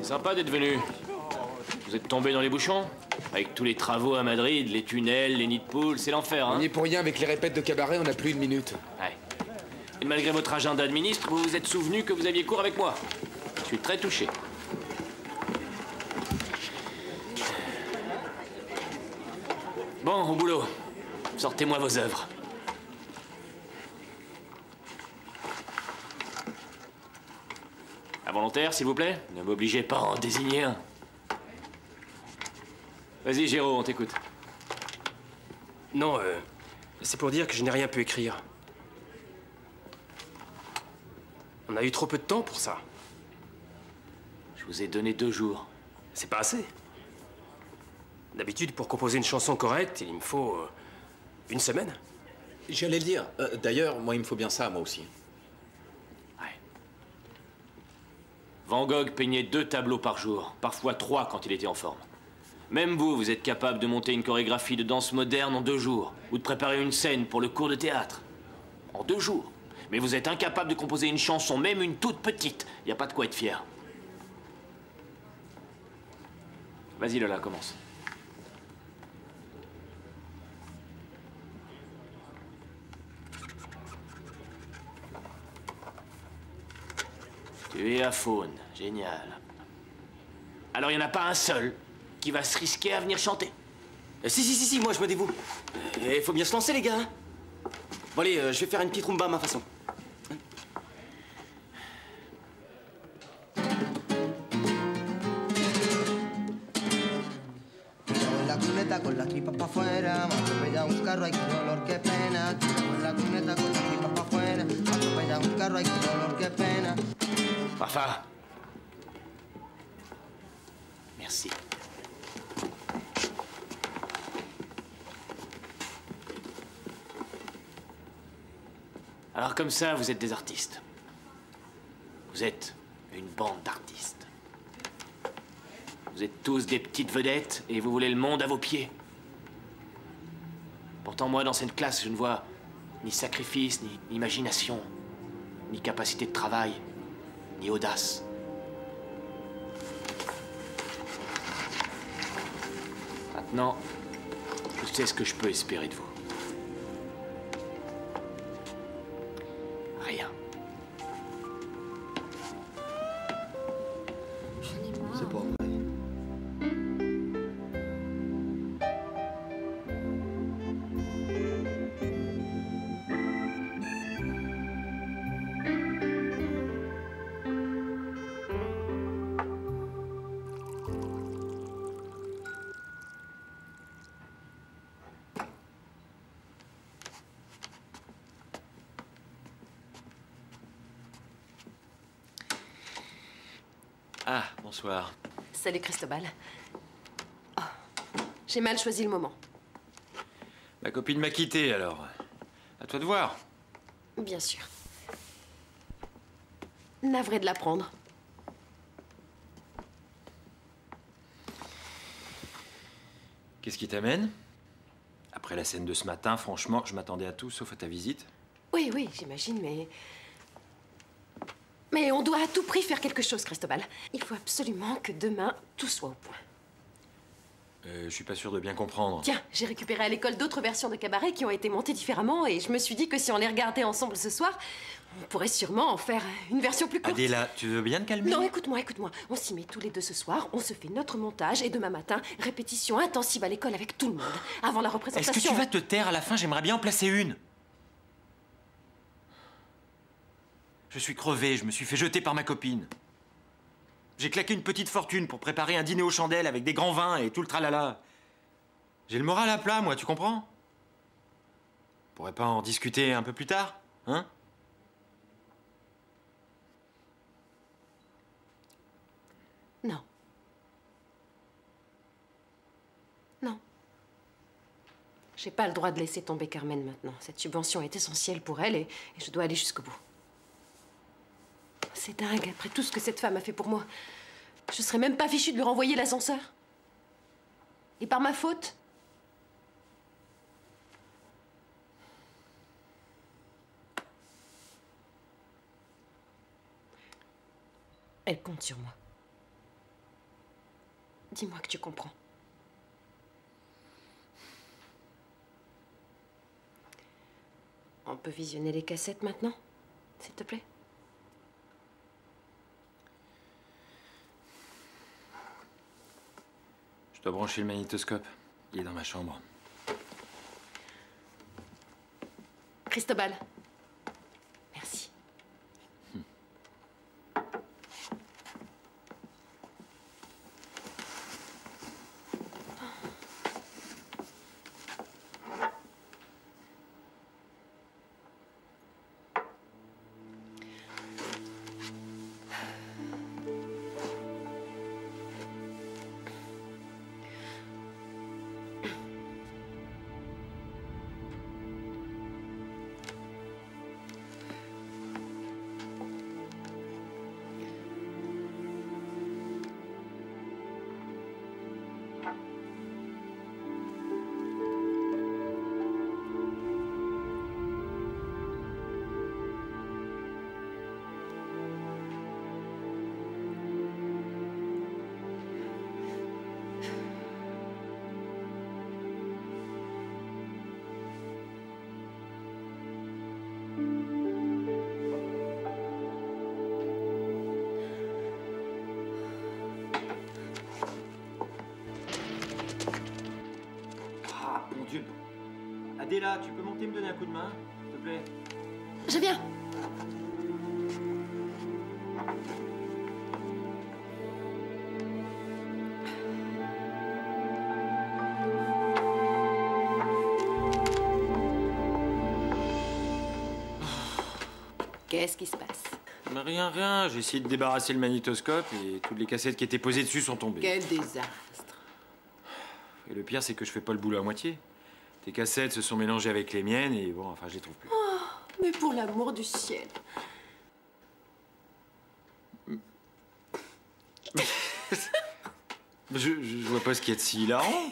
C'est sympa d'être venu. Vous êtes tombé dans les bouchons? Avec tous les travaux à Madrid, les tunnels, les nids de poules, c'est l'enfer, hein? On y est pour rien, avec les répètes de cabaret, on n'a plus une minute. Ouais. Et malgré votre agenda de ministre, vous vous êtes souvenu que vous aviez cours avec moi. Je suis très touché. Bon, au boulot. Sortez-moi vos œuvres. Un volontaire, s'il vous plaît? Ne m'obligez pas à en désigner un. Vas-y, Géraud, on t'écoute. Non, c'est pour dire que je n'ai rien pu écrire. On a eu trop peu de temps pour ça. Je vous ai donné 2 jours. C'est pas assez. D'habitude, pour composer une chanson correcte, il me faut une semaine. J'allais le dire. D'ailleurs, moi, il me faut bien ça, moi aussi. Ouais. Van Gogh peignait 2 tableaux par jour, parfois 3 quand il était en forme. Même vous, vous êtes capable de monter une chorégraphie de danse moderne en 2 jours, ou de préparer une scène pour le cours de théâtre. En 2 jours. Mais vous êtes incapable de composer une chanson, même une toute petite. Il n'y a pas de quoi être fier. Vas-y, Lola, commence. Tu es à Faune, génial. Alors il n'y en a pas un seul qui va se risquer à venir chanter. Si, moi je me dévoue. Il faut bien se lancer, les gars. Bon, allez, je vais faire une petite rumba à ma façon. La cuneta con la tripa pa' afuera, me atropella un carro, ay, qué dolor, qué pena. Tiramos en la cuneta con la tripa pa' afuera, me atropella un carro, ay, qué dolor, qué pena. Rafa. Merci. Alors comme ça, vous êtes des artistes. Vous êtes une bande d'artistes. Vous êtes tous des petites vedettes et vous voulez le monde à vos pieds. Pourtant, moi, dans cette classe, je ne vois ni sacrifice, ni imagination, ni capacité de travail, ni audace. Maintenant, je sais ce que je peux espérer de vous. Rien. C'est pas vrai. Ah, bonsoir. Salut Cristobal. Oh, j'ai mal choisi le moment. Ma copine m'a quitté, alors. À toi de voir. Bien sûr. Navré de l'apprendre. Qu'est-ce qui t'amène? Après la scène de ce matin, franchement, je m'attendais à tout sauf à ta visite. Oui, j'imagine, mais... Mais on doit à tout prix faire quelque chose, Cristobal. Il faut absolument que demain, tout soit au point. Je suis pas sûr de bien comprendre. Tiens, j'ai récupéré à l'école d'autres versions de cabaret qui ont été montées différemment et je me suis dit que si on les regardait ensemble ce soir, on pourrait sûrement en faire une version plus courte. Adéla, tu veux bien te calmer? Non, écoute-moi. On s'y met tous les deux ce soir, on se fait notre montage et demain matin, répétition intensive à l'école avec tout le monde, avant la représentation. Est-ce que tu vas te taire à la fin? J'aimerais bien en placer une. Je suis crevé, je me suis fait jeter par ma copine. J'ai claqué une petite fortune pour préparer un dîner aux chandelles avec des grands vins et tout le tralala. J'ai le moral à plat, moi, tu comprends? On pourrait pas en discuter un peu plus tard, hein? Non. Non. J'ai pas le droit de laisser tomber Carmen maintenant. Cette subvention est essentielle pour elle et je dois aller jusqu'au bout. C'est dingue, après tout ce que cette femme a fait pour moi. Je serais même pas fichue de lui renvoyer l'ascenseur. Et par ma faute. Elle compte sur moi. Dis-moi que tu comprends. On peut visionner les cassettes maintenant, s'il te plaît? Je dois brancher le magnétoscope. Il est dans ma chambre. Cristobal. Merci. Ah, mon Dieu. Adéla, tu peux monter me donner un coup de main, s'il te plaît? Je viens. Qu'est-ce qui se passe? Mais rien. J'ai essayé de débarrasser le magnétoscope et toutes les cassettes qui étaient posées dessus sont tombées. Quel désastre. Et le pire, c'est que je fais pas le boulot à moitié. Tes cassettes se sont mélangées avec les miennes et bon, enfin, je les trouve plus. Oh, mais pour l'amour du ciel. Je vois pas ce qu'il y a de si hilarant.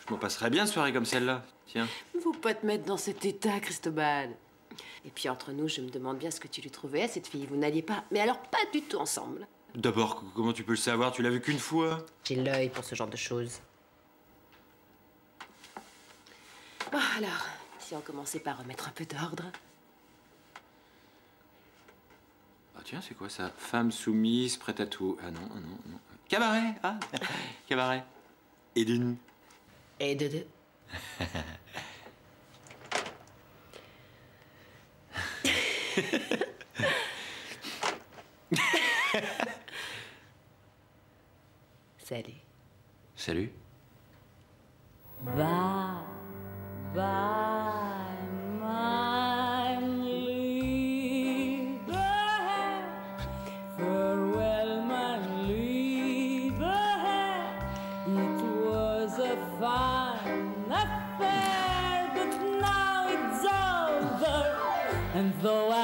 Je m'en passerais bien une soirée comme celle-là. Tiens. Faut pas te mettre dans cet état, Cristobal. Et puis entre nous, je me demande bien ce que tu lui trouvais à cette fille. Vous n'alliez pas, mais alors pas du tout ensemble. D'abord, comment tu peux le savoir? Tu l'as vu qu'une fois? J'ai l'œil pour ce genre de choses. Bon, alors, si on commençait par remettre un peu d'ordre. Ah tiens, c'est quoi ça? Femme soumise, prête à tout. Ah non. Cabaret. Ah, cabaret. Et d'une. Et de deux. Salut. Salut. Bye, bye, my lieber Herr. Farewell, my lieber Herr. It was a fine affair, but now it's over. And though